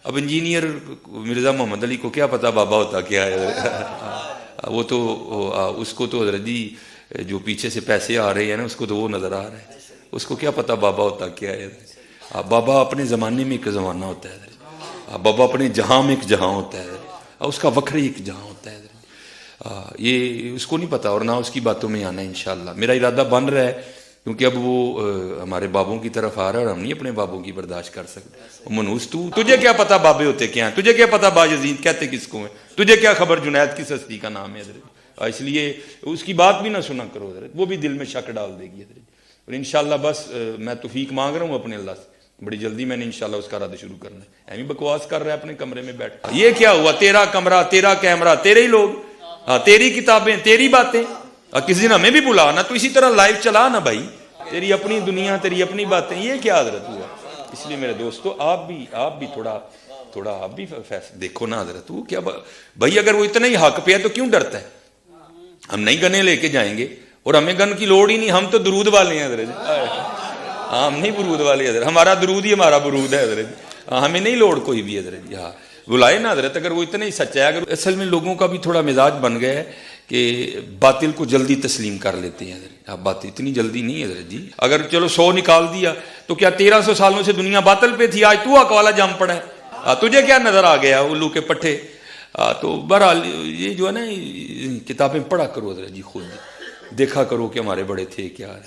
اب انجینئر مرزا محمد علی کو کیا پتا بابا ہوتا کیا ہے؟ وہ تو اس کو تو حضرت جی جو پیچھے سے پیسے آ رہے ہیں نا، اس کو تو وہ نظر آ رہا ہے، اس کو کیا پتا بابا ہوتا کیا ہے؟ بابا اپنے زمانے میں ایک زمانہ ہوتا ہے، بابا اپنے جہاں میں ایک جہاں ہوتا ہے، اس کا وکر ایک جہاں ہوتا ہے، یہ اس کو نہیں پتا، اور نہ اس کی باتوں میں آنا ہے انشاءاللہ۔ میرا ارادہ بن رہا ہے، کیونکہ اب وہ ہمارے بابوں کی طرف آ رہا ہے اور ہم نہیں اپنے بابوں کی برداشت کر سکتے۔ منوس تجھے کیا پتا بابے ہوتے کیا ہیں؟ تجھے کیا پتا باجزید کہتے کس کو ہیں؟ تجھے کیا خبر جنید کس ہستی کا نام ہے حضرت؟ اس لیے اس کی بات بھی نہ سنا کرو حضرت، وہ بھی دل میں شک ڈال دے گی حضرت۔ اور انشاءاللہ بس میں توفیق مانگ رہا ہوں اپنے اللہ سے، بڑی جلدی میں نے انشاءاللہ اس کا رد شروع کرنا ہے۔ ایویں بکواس کر رہا ہے اپنے کمرے میں بیٹھ، یہ کیا ہوا؟ تیرا کمرہ، تیرا کیمرہ، تیرے ہی لوگ، تیری کتابیں، تیری باتیں، کسی دن ہمیں بھی بلا نا، تو اسی طرح لائیو چلا نا بھائی، تیری اپنی دنیا، تیری اپنی باتیں، یہ کیا حضرت ہوا؟ اس لیے میرے دوستو آپ بھی تھوڑا آپ بھی دیکھو نا حضرت، وہ کیا بھائی، اگر وہ اتنا ہی حق پہ ہے تو کیوں ڈرتا ہے؟ ہم نہیں گنے لے کے جائیں گے، اور ہمیں گن کی لوڑ ہی نہیں، ہم تو درود والے ہیں حضرت، ہم نہیں برود والے حضرت، ہمارا درود ہی ہمارا برود ہے حضرت، ہمیں نہیں لوڑ کوئی بھی حضرت جی، ہاں بلائے نا حضرت، اگر وہ اتنا ہی سچا ہے۔ اگر اصل میں لوگوں کا بھی تھوڑا مزاج بن گیا ہے کہ باطل کو جلدی تسلیم کر لیتے ہیں حضرت، اب بات اتنی جلدی نہیں ہے حضرت جی، اگر چلو 100 نکال دیا تو کیا 1300 سالوں سے دنیا باطل پہ تھی، آج تو حق والا جم پڑا ہے، تجھے کیا نظر آ گیا الو کے پٹھے؟ تو بہرحال یہ جو ہے نا کتابیں پڑھا کرو حضرت جی، خود دیکھا کرو کہ ہمارے بڑے تھے کیا ہے۔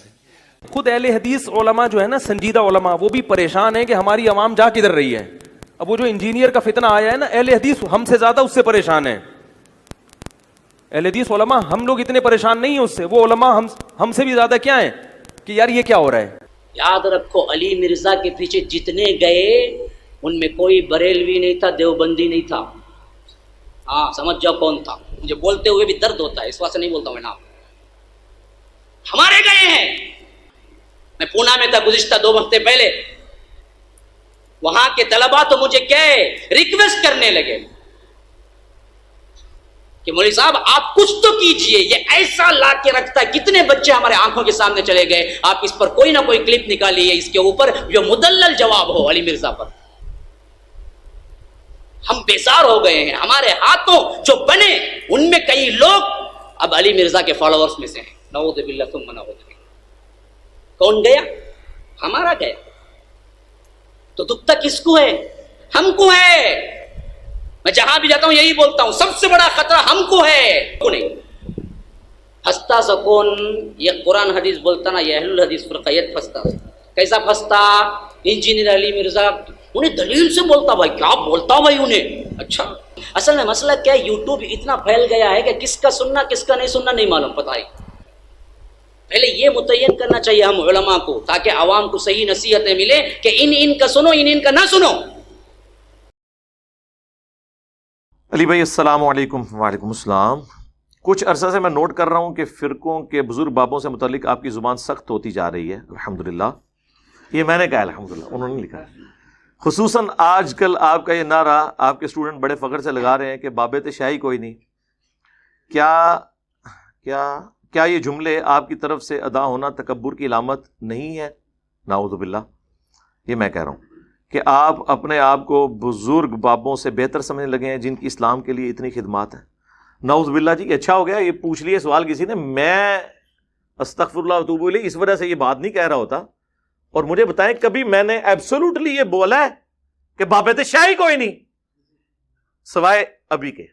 خود اہل حدیث علماء جو ہے نا، سنجیدہ علماء، وہ بھی پریشان ہیں کہ ہماری عوام جا کدھر رہی ہے۔ اب وہ جو انجینئر کا فتنہ آیا ہے نا، اہل حدیث ہم سے زیادہ اس سے پریشان ہیں۔ اہل حدیث علماء ہم لوگ اتنے پریشان نہیں ہیں اس سے، وہ علماء ہم سے بھی زیادہ کیا ہیں کہ یار یہ کیا ہو رہا ہے۔ یاد رکھو علی مرزا کے پیچھے جتنے گئے ان میں کوئی بریلوی نہیں تھا، دیوبندی نہیں تھا۔ ہاں سمجھ جاؤ کون تھا، مجھے بولتے ہوئے بھی درد ہوتا ہے، اس واسطے نہیں بولتا ہوں میں نام۔ ہمارے گئے ہیں، میں پونا میں تھا گزشتہ 2 ہفتے پہلے، وہاں کے طلباء تو مجھے کہے ریکویسٹ کرنے لگے کہ مولوی صاحب آپ کچھ تو کیجئے، یہ ایسا لا کے رکھتا ہے، کتنے بچے ہمارے آنکھوں کے سامنے چلے گئے، آپ اس پر کوئی نہ کوئی کلپ نکالیے، اس کے اوپر جو مدلل جواب ہو علی مرزا پر۔ ہم بیزار ہو گئے ہیں، ہمارے ہاتھوں جو بنے ان میں کئی لوگ اب علی مرزا کے فالوورز میں سے ہیں، نعوذ باللہ ثم نعوذ باللہ۔ کون گیا؟ ہمارا گیا، تو دکھ تک کس کو ہے؟ ہم کو ہے۔ میں جہاں بھی جاتا ہوں یہی بولتا ہوں، سب سے بڑا خطرہ ہم کو ہے، کو نہیں۔ پھنستا سکون، یہ قرآن حدیث بولتا نا، یہ اہل الحدیث فرقیت پھنستا۔ کیسا پھنستا؟ انجینئر علی مرزا انہیں دلیل سے بولتا، بھائی کیا بولتا بھائی انہیں، اچھا اصل میں مسئلہ کیا ہے، یوٹیوب اتنا پھیل گیا ہے کہ کس کا سننا کس کا نہیں سننا نہیں معلوم، پتہ ہی۔ پہلے یہ متعین کرنا چاہیے ہم علماء کو، تاکہ عوام کو صحیح نصیحتیں ملے کہ ان کا سنو، ان کا نہ سنو۔ علی بھائی السلام علیکم۔ وعلیکم السلام۔ کچھ عرصہ سے میں نوٹ کر رہا ہوں کہ فرقوں کے بزرگ بابوں سے متعلق آپ کی زبان سخت ہوتی جا رہی ہے، الحمدللہ۔ یہ میں نے کہا الحمدللہ، انہوں نے لکھا ہے۔ خصوصاً آج کل آپ کا یہ نعرہ آپ کے اسٹوڈنٹ بڑے فخر سے لگا رہے ہیں کہ بابت شاہی کوئی نہیں۔ کیا یہ جملے آپ کی طرف سے ادا ہونا تکبر کی علامت نہیں ہے؟ نعوذ باللہ۔ یہ میں کہہ رہا ہوں کہ آپ اپنے آپ کو بزرگ بابوں سے بہتر سمجھنے لگے ہیں جن کی اسلام کے لیے اتنی خدمات ہیں۔ نعوذ باللہ جی، اچھا ہو گیا یہ پوچھ لیے سوال کسی نے، میں استغفر اللہ واتوب الیہ اس وجہ سے یہ بات نہیں کہہ رہا ہوتا۔ اور مجھے بتائیں کبھی میں نے ایبسولوٹلی یہ بولا ہے کہ بابت شاہی کوئی نہیں سوائے ابھی کے؟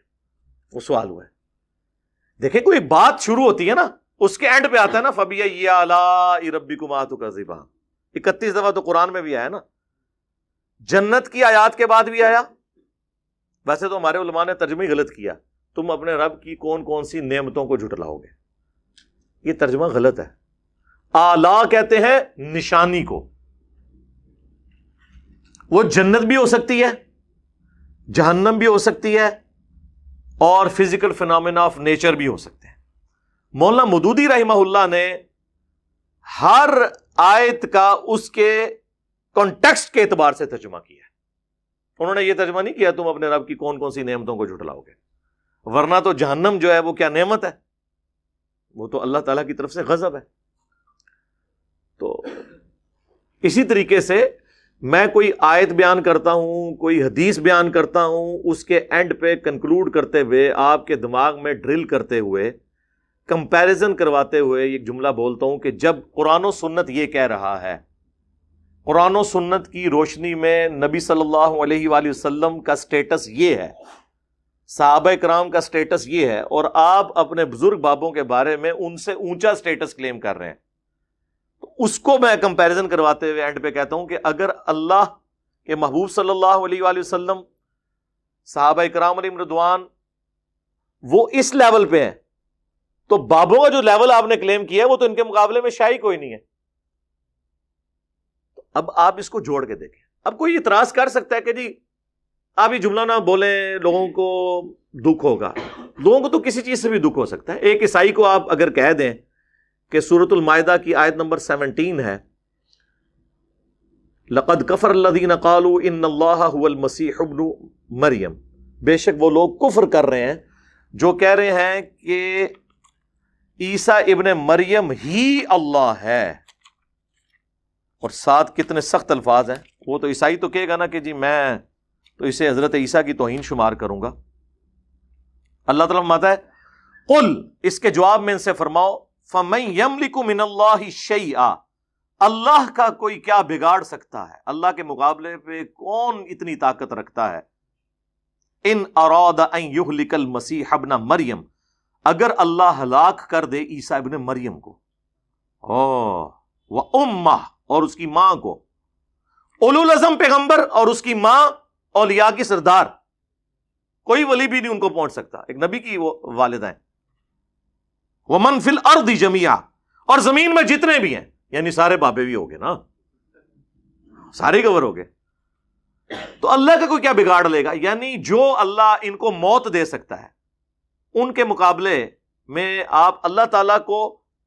وہ سوال ہوا ہے۔ دیکھیں کوئی بات شروع ہوتی ہے نا، اس کے اینڈ پہ آتا ہے نا فَبِأَيِّ آلَاءِ رَبِّكُمَا تُكَذِّبَانِ، 31 دفعہ تو قرآن میں بھی آیا نا، جنت کی آیات کے بعد بھی آیا۔ ویسے تو ہمارے علماء نے ترجمہ ہی غلط کیا، تم اپنے رب کی کون کون سی نعمتوں کو جھٹلاؤ گے، یہ ترجمہ غلط ہے۔ آلا کہتے ہیں نشانی کو، وہ جنت بھی ہو سکتی ہے، جہنم بھی ہو سکتی ہے، اور فزیکل فینومینا آف نیچر بھی ہو سکتے ہیں۔ مولانا مودودی رحمہ اللہ نے ہر آیت کا اس کے کانٹیکسٹ کے اعتبار سے ترجمہ کیا ہے۔ انہوں نے یہ ترجمہ نہیں کیا تم اپنے رب کی کون کون سی نعمتوں کو جھٹلاؤ گے، ورنہ تو جہنم جو ہے وہ کیا نعمت ہے، وہ تو اللہ تعالیٰ کی طرف سے غضب ہے۔ تو اسی طریقے سے میں کوئی آیت بیان کرتا ہوں، کوئی حدیث بیان کرتا ہوں، اس کے اینڈ پہ کنکلوڈ کرتے ہوئے، آپ کے دماغ میں ڈرل کرتے ہوئے، کمپیریزن کرواتے ہوئے ایک جملہ بولتا ہوں کہ جب قرآن و سنت یہ کہہ رہا ہے، قرآن و سنت کی روشنی میں نبی صلی اللہ علیہ وآلہ وسلم کا سٹیٹس یہ ہے، صحابہ کرام کا سٹیٹس یہ ہے، اور آپ اپنے بزرگ بابوں کے بارے میں ان سے اونچا سٹیٹس کلیم کر رہے ہیں، اس کو میں کمپیریزن کرواتے ہوئے اینڈ پہ کہتا ہوں کہ اگر اللہ کے محبوب صلی اللہ علیہ وآلہ وسلم، صحابہ کرام علیہم رضوان وہ اس لیول پہ ہیں، تو بابوں کا جو لیول آپ نے کلیم کیا ہے وہ تو ان کے مقابلے میں شاہی کوئی نہیں ہے۔ تو اب آپ اس کو جوڑ کے دیکھیں۔ اب کوئی اعتراض کر سکتا ہے کہ جی آپ یہ جملہ نہ بولیں، لوگوں کو دکھ ہوگا۔ لوگوں کو تو کسی چیز سے بھی دکھ ہو سکتا ہے۔ ایک عیسائی کو آپ اگر کہہ دیں کہ سورۃ المائدہ کی آیت نمبر 17 ہے، لقد کفر الذین قالوا ان اللہ هو المسیح ابن مریم، بے شک وہ لوگ کفر کر رہے ہیں جو کہہ رہے ہیں کہ عیسیٰ ابن مریم ہی اللہ ہے، اور ساتھ کتنے سخت الفاظ ہیں۔ وہ تو عیسائی تو کہے گا نا کہ جی میں تو اسے حضرت عیسیٰ کی توہین شمار کروں گا۔ اللہ تعالیٰ فرماتا ہے قل، اس کے جواب میں ان سے فرماؤ، فَمَن يَمْلِكُ مِنَ اللَّهِ شَيْئًا، اللہ کا کوئی کیا بگاڑ سکتا ہے، اللہ کے مقابلے پہ کون اتنی طاقت رکھتا ہے؟ ان اراد ان یہلک المسیح ابن مریم، اگر اللہ ہلاک کر دے عیسیٰ ابن مریم کو، وَأُمَّهُ، اور اس کی ماں کو، اولو العزم پیغمبر اور اس کی ماں اولیاء کی سردار، کوئی ولی بھی نہیں ان کو پہنچ سکتا، ایک نبی کی وہ والدہ ہیں، وَمَن فِي الْأَرْضِ جَمِيعًا، اور زمین میں جتنے بھی ہیں، یعنی سارے بابے بھی ہو گئے نا، سارے کور ہو گئے، تو اللہ کا کوئی کیا بگاڑ لے گا؟ یعنی جو اللہ ان کو موت دے سکتا ہے، ان کے مقابلے میں آپ اللہ تعالیٰ کو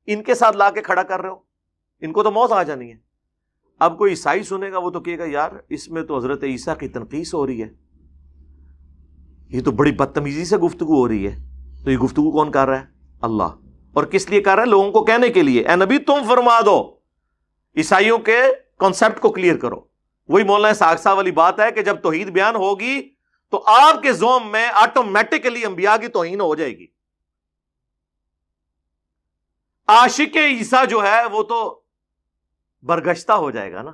ان کے ساتھ لا کے کھڑا کر رہے ہو، ان کو تو موت آ جانی ہے۔ اب کوئی عیسائی سنے گا وہ تو کہے گا یار اس میں تو حضرت عیسیٰ کی تنقیص ہو رہی ہے، یہ تو بڑی بدتمیزی سے گفتگو ہو رہی ہے۔ تو یہ گفتگو کون کر رہا ہے؟ اللہ۔ اور کس لیے کر رہا ہے؟ لوگوں کو کہنے کے لیے، اے نبی تم فرما دو، عیسائیوں کے کانسیپٹ کو کلیئر کرو۔ وہی مولانا اسحاق صاحب والی بات ہے کہ جب توحید بیان ہوگی تو آپ کے زوم میں آٹومیٹکلی انبیاء کی توہین ہو جائے گی۔ عاشق عیسیٰ جو ہے وہ تو برگشتہ ہو جائے گا نا،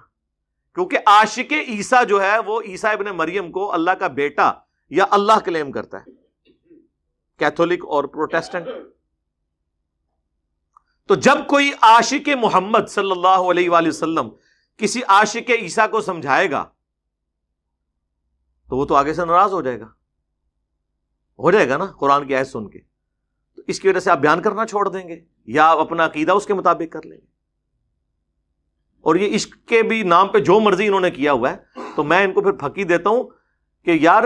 کیونکہ عاشق عیسیٰ جو ہے وہ عیسیٰ ابن مریم کو اللہ کا بیٹا یا اللہ کلیم کرتا ہے، کیتھولک اور پروٹیسٹنٹ۔ تو جب کوئی عاشق محمد صلی اللہ علیہ وآلہ وسلم کسی عاشق عیسیٰ کو سمجھائے گا تو وہ تو آگے سے ناراض ہو جائے گا نا قرآن کی آیت سن کے، تو اس کی وجہ سے آپ بیان کرنا چھوڑ دیں گے یا آپ اپنا عقیدہ اس کے مطابق کر لیں گے۔ اور یہ عشق کے بھی نام پہ جو مرضی انہوں نے کیا ہوا ہے، تو میں ان کو پھر پھکی دیتا ہوں کہ یار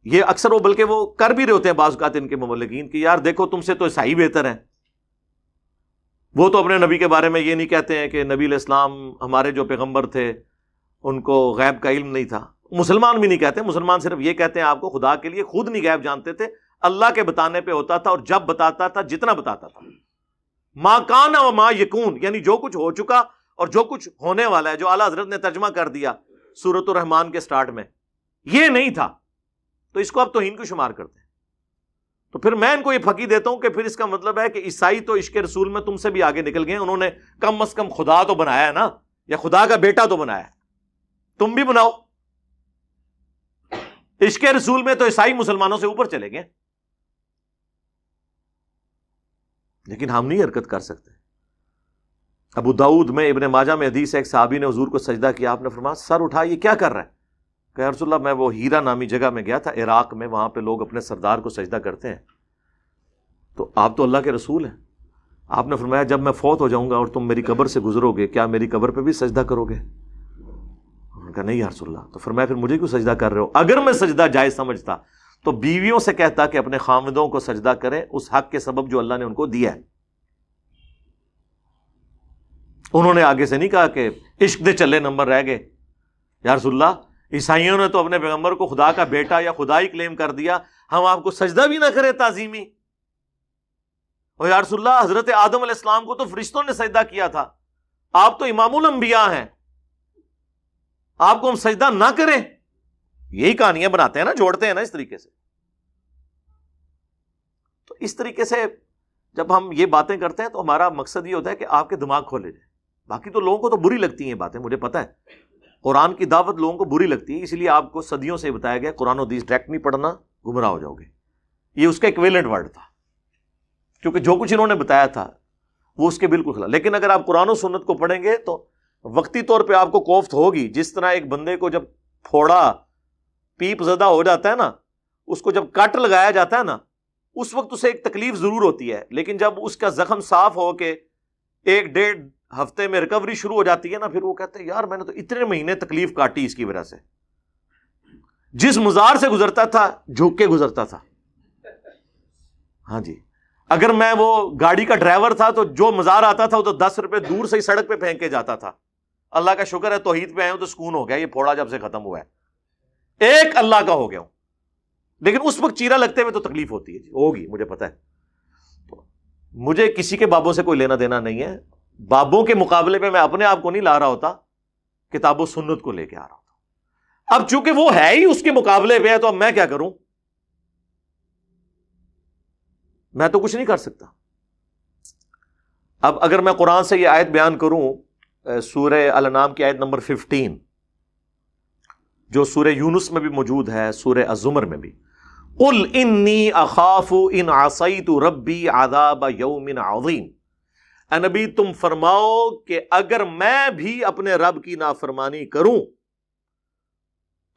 یہ اکثر وہ بلکہ وہ کر بھی رہے ہوتے ہیں بعض اوقات ان کے مبلغین کہ یار دیکھو تم سے تو عیسائی بہتر ہیں، وہ تو اپنے نبی کے بارے میں یہ نہیں کہتے ہیں کہ نبی علیہ السلام ہمارے جو پیغمبر تھے ان کو غیب کا علم نہیں تھا۔ مسلمان بھی نہیں کہتے، مسلمان صرف یہ کہتے ہیں آپ کو خدا کے لیے خود نہیں غیب جانتے تھے، اللہ کے بتانے پہ ہوتا تھا، اور جب بتاتا تھا جتنا بتاتا تھا، ما کان و ما یکون، یعنی جو کچھ ہو چکا اور جو کچھ ہونے والا ہے، جو اعلیٰ حضرت نے ترجمہ کر دیا سورۃ الرحمن کے سٹارٹ میں، یہ نہیں تھا، تو اس کو آپ توہین کو شمار کرتے ہیں۔ تو پھر میں ان کو یہ پھکی دیتا ہوں کہ پھر اس کا مطلب ہے کہ عیسائی تو عشق رسول میں تم سے بھی آگے نکل گئے، انہوں نے کم از کم خدا تو بنایا ہے نا، یا خدا کا بیٹا تو بنایا ہے، تم بھی بناؤ۔ عشق رسول میں تو عیسائی مسلمانوں سے اوپر چلے گئے، لیکن ہم نہیں حرکت کر سکتے۔ ابو داؤد میں ابن ماجہ میں حدیث ہے، ایک صحابی نے حضور کو سجدہ کیا، آپ نے فرمایا سر اٹھا یہ کیا کر رہا ہے؟ کہ یا رسول اللہ میں وہ ہیرا نامی جگہ میں گیا تھا عراق میں، وہاں پہ لوگ اپنے سردار کو سجدہ کرتے ہیں، تو آپ تو اللہ کے رسول ہیں، آپ نے فرمایا جب میں فوت ہو جاؤں گا اور تم میری قبر سے گزرو گے کیا میری قبر پہ بھی سجدہ کرو گے؟ انہوں نے کہا نہیں یا رسول اللہ۔ تو فرمایا پھر مجھے کیوں سجدہ کر رہے ہو؟ اگر میں سجدہ جائز سمجھتا تو بیویوں سے کہتا کہ اپنے خاوندوں کو سجدہ کریں اس حق کے سبب جو اللہ نے ان کو دیا ہے۔ انہوں نے آگے سے نہیں کہا کہ عشق دے چلے نمبر رہ گئے، یا رسول اللہ عیسائیوں نے تو اپنے پیغمبر کو خدا کا بیٹا یا خدا ہی کلیم کر دیا، ہم آپ کو سجدہ بھی نہ کریں تعظیمی؟ اور یا رسول اللہ حضرت آدم علیہ السلام کو تو فرشتوں نے سجدہ کیا تھا، آپ تو امام الانبیاء ہیں، آپ کو ہم سجدہ نہ کریں. یہی کہانیاں بناتے ہیں نا, جوڑتے ہیں نا اس طریقے سے. تو اس طریقے سے جب ہم یہ باتیں کرتے ہیں تو ہمارا مقصد یہ ہوتا ہے کہ آپ کے دماغ کھولے جائیں. باقی تو لوگوں کو تو بری لگتی ہیں باتیں, مجھے پتا ہے قرآن کی دعوت لوگوں کو بری لگتی ہے, اس لیے آپ کو صدیوں سے بتایا گیا قرآن و حدیث ڈائریکٹ نہیں پڑھنا, گمراہ ہو جاؤ گے. یہ اس کا ایکویلنٹ ورڈ تھا, کیونکہ جو کچھ انہوں نے بتایا تھا وہ اس کے بالکل خلاف. لیکن اگر آپ قرآن و سنت کو پڑھیں گے تو وقتی طور پہ آپ کو کوفت ہوگی. جس طرح ایک بندے کو جب پھوڑا پیپ زدہ ہو جاتا ہے نا, اس کو جب کٹ لگایا جاتا ہے نا, اس وقت اسے ایک تکلیف ضرور ہوتی ہے, لیکن جب اس کا زخم صاف ہو کے 1-1.5 ہفتے میں ریکوری شروع ہو جاتی ہے نا, پھر وہ کہتے ہیں یار میں نے تو اتنے مہینے تکلیف کاٹی اس کی وجہ سے. جس مزار سے گزرتا تھا جھک کے گزرتا تھا. ہاں جی, اگر میں وہ گاڑی کا ڈرائیور تھا تو جو مزار آتا تھا وہ تو 10 روپے دور سے ہی سڑک پہ پھینک کے جاتا تھا. اللہ کا شکر ہے توحید پہ آئے ہوں تو سکون ہو گیا, یہ پھوڑا جب سے ختم ہوا ہے, ایک اللہ کا ہو گیا ہوں. لیکن اس وقت چیرا لگتے ہوئے تو تکلیف ہوتی ہے, ہوگی, مجھے پتا ہے. مجھے کسی کے بابوں سے کوئی لینا دینا نہیں ہے. بابوں کے مقابلے میں اپنے آپ کو نہیں لا رہا ہوتا, کتاب و سنت کو لے کے آ رہا ہوتا. اب چونکہ وہ ہے ہی اس کے مقابلے پہ ہے تو اب میں کیا کروں, میں تو کچھ نہیں کر سکتا. اب اگر میں قرآن سے یہ آیت بیان کروں, سورہ الانعام کی آیت نمبر 15, جو سورہ یونس میں بھی موجود ہے, سورہ الزمر میں بھی, قل انی اخاف ان عصیت ربی عذاب یوم عظیم. اے نبی تم فرماؤ کہ اگر میں بھی اپنے رب کی نافرمانی کروں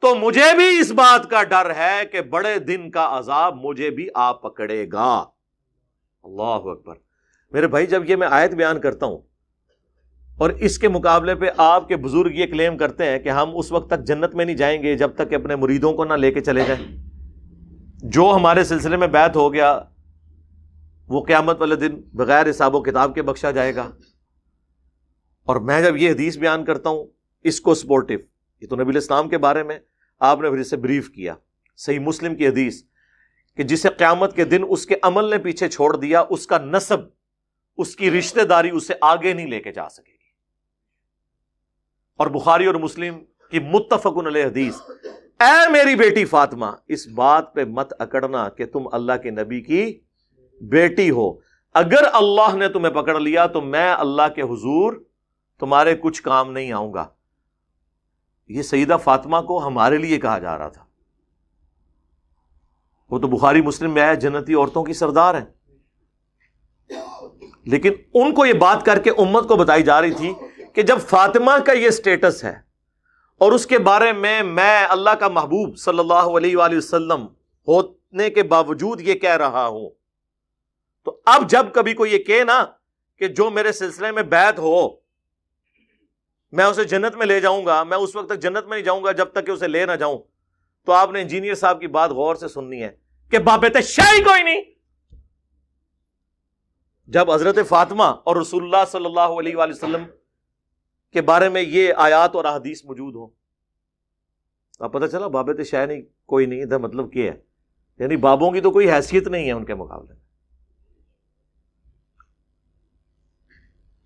تو مجھے بھی اس بات کا ڈر ہے کہ بڑے دن کا عذاب مجھے بھی آ پکڑے گا. اللہ اکبر. میرے بھائی جب یہ میں آیت بیان کرتا ہوں اور اس کے مقابلے پہ آپ کے بزرگ یہ کلیم کرتے ہیں کہ ہم اس وقت تک جنت میں نہیں جائیں گے جب تک کہ اپنے مریدوں کو نہ لے کے چلے جائیں, جو ہمارے سلسلے میں بیعت ہو گیا وہ قیامت والے دن بغیر حساب و کتاب کے بخشا جائے گا. اور میں جب یہ حدیث بیان کرتا ہوں اس کو سپورٹیو, یہ تو نبی الاسلام کے بارے میں آپ نے پھر اسے بریف کیا, صحیح مسلم کی حدیث کہ جسے قیامت کے دن اس کے عمل نے پیچھے چھوڑ دیا, اس کا نسب, اس کی رشتہ داری اسے آگے نہیں لے کے جا سکے گی. اور بخاری اور مسلم کی متفق علیہ حدیث, اے میری بیٹی فاطمہ اس بات پہ مت اکڑنا کہ تم اللہ کے نبی کی بیٹی ہو, اگر اللہ نے تمہیں پکڑ لیا تو میں اللہ کے حضور تمہارے کچھ کام نہیں آؤں گا. یہ سیدہ فاطمہ کو ہمارے لیے کہا جا رہا تھا, وہ تو بخاری مسلم میں آیا جنتی عورتوں کی سردار ہیں, لیکن ان کو یہ بات کر کے امت کو بتائی جا رہی تھی کہ جب فاطمہ کا یہ سٹیٹس ہے اور اس کے بارے میں اللہ کا محبوب صلی اللہ علیہ وآلہ وسلم ہونے کے باوجود یہ کہہ رہا ہوں, تو اب جب کبھی کوئی یہ کہے نا کہ جو میرے سلسلے میں بیعت ہو میں اسے جنت میں لے جاؤں گا, میں اس وقت تک جنت میں نہیں جاؤں گا جب تک کہ اسے لے نہ جاؤں, تو آپ نے انجینئر صاحب کی بات غور سے سننی ہے کہ بابت شاہی کوئی نہیں. جب حضرت فاطمہ اور رسول اللہ صلی اللہ علیہ وآلہ وسلم کے بارے میں یہ آیات اور احادیث موجود ہوں, اب پتہ چلا بابت شاہ نہیں کوئی نہیں, ادھر مطلب کیا ہے, یعنی بابوں کی تو کوئی حیثیت نہیں ہے ان کے مقابلے میں.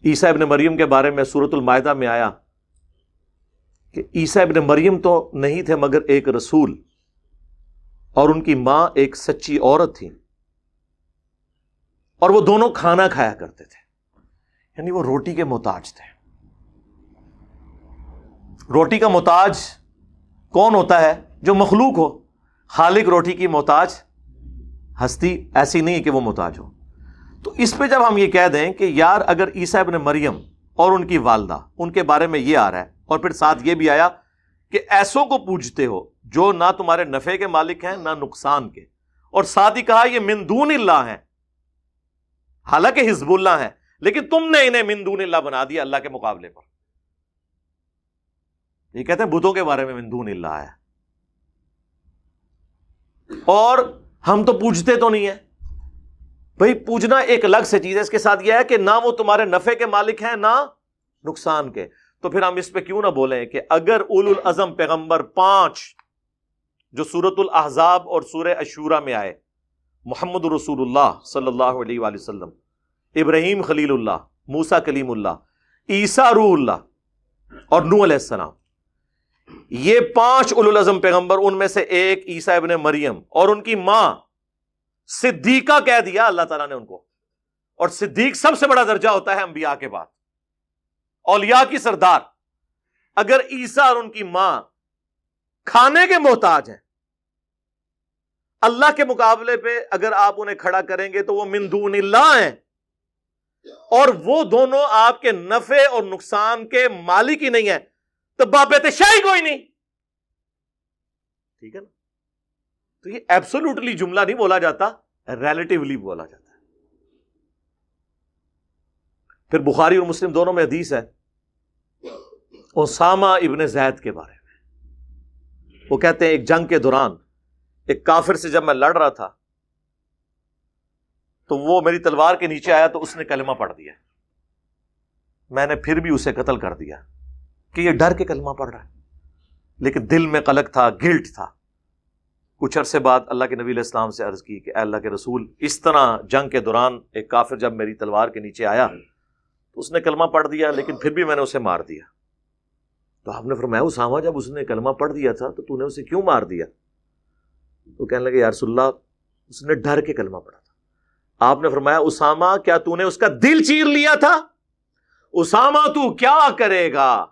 عیسیٰ ابن مریم کے بارے میں سورۃ المائدہ میں آیا کہ عیسیٰ ابن مریم تو نہیں تھے مگر ایک رسول, اور ان کی ماں ایک سچی عورت تھی, اور وہ دونوں کھانا کھایا کرتے تھے, یعنی وہ روٹی کے محتاج تھے. روٹی کا محتاج کون ہوتا ہے؟ جو مخلوق ہو. خالق روٹی کی محتاج ہستی ایسی نہیں ہے کہ وہ محتاج ہو. تو اس پہ جب ہم یہ کہہ دیں کہ یار اگر عیسیٰ ابن مریم اور ان کی والدہ, ان کے بارے میں یہ آ رہا ہے, اور پھر ساتھ یہ بھی آیا کہ ایسوں کو پوجتے ہو جو نہ تمہارے نفع کے مالک ہیں نہ نقصان کے, اور ساتھ ہی کہا یہ من دون اللہ ہیں, حالانکہ حزب اللہ ہیں, لیکن تم نے انہیں من دون اللہ بنا دیا اللہ کے مقابلے پر. یہ کہتے ہیں بتوں کے بارے میں من دون اللہ ہے, اور ہم تو پوجتے تو نہیں ہیں. بھئی پوجنا ایک الگ سے چیز ہے, اس کے ساتھ یہ ہے کہ نہ وہ تمہارے نفع کے مالک ہیں نہ نقصان کے. تو پھر ہم اس پہ کیوں نہ بولیں کہ اگر اولو العزم پیغمبر 5 جو سورۃ الاحزاب اور سورہ الشورى میں آئے, محمد رسول اللہ صلی اللہ علیہ وآلہ وسلم, ابراہیم خلیل اللہ, موسیٰ کلیم اللہ, عیسیٰ روح اللہ اور نوح علیہ السلام, یہ 5 اولو العزم پیغمبر، ان میں سے ایک عیسیٰ ابن مریم اور ان کی ماں صدیقہ کہہ دیا اللہ تعالیٰ نے ان کو، اور صدیق سب سے بڑا درجہ ہوتا ہے انبیاء کے بعد، اولیاء کی سردار۔ اگر عیسیٰ اور ان کی ماں کھانے کے محتاج ہیں، اللہ کے مقابلے پہ اگر آپ انہیں کھڑا کریں گے تو وہ من دون اللہ ہیں، اور وہ دونوں آپ کے نفع اور نقصان کے مالک ہی نہیں ہیں، تو بابت شاہی کوئی نہیں، ٹھیک ہے نا؟ تو یہ ایبسولوٹلی جملہ نہیں بولا جاتا، ریلیٹیولی بولا جاتا ہے۔ پھر بخاری اور مسلم دونوں میں حدیث ہے اسامہ ابن زید کے بارے میں، وہ کہتے ہیں ایک جنگ کے دوران ایک کافر سے جب میں لڑ رہا تھا تو وہ میری تلوار کے نیچے آیا تو اس نے کلمہ پڑھ دیا، میں نے پھر بھی اسے قتل کر دیا کہ یہ ڈر کے کلمہ پڑھ رہا ہے، لیکن دل میں قلق تھا، گلٹ تھا۔ کچھ عرصے بعد اللہ کے نبی علیہ السلام سے عرض کی کہ اے اللہ کے رسول، اس طرح جنگ کے دوران ایک کافر جب میری تلوار کے نیچے آیا تو اس نے کلمہ پڑھ دیا، لیکن پھر بھی میں نے اسے مار دیا۔ تو آپ نے فرمایا اسامہ، جب اس نے کلمہ پڑھ دیا تھا تو نے اسے کیوں مار دیا؟ تو کہنے لگے یا رسول اللہ، اس نے ڈر کے کلمہ پڑھا تھا۔ آپ نے فرمایا اسامہ، کیا تو نے اس کا دل چیر لیا تھا؟ اسامہ تو کیا کرے گا،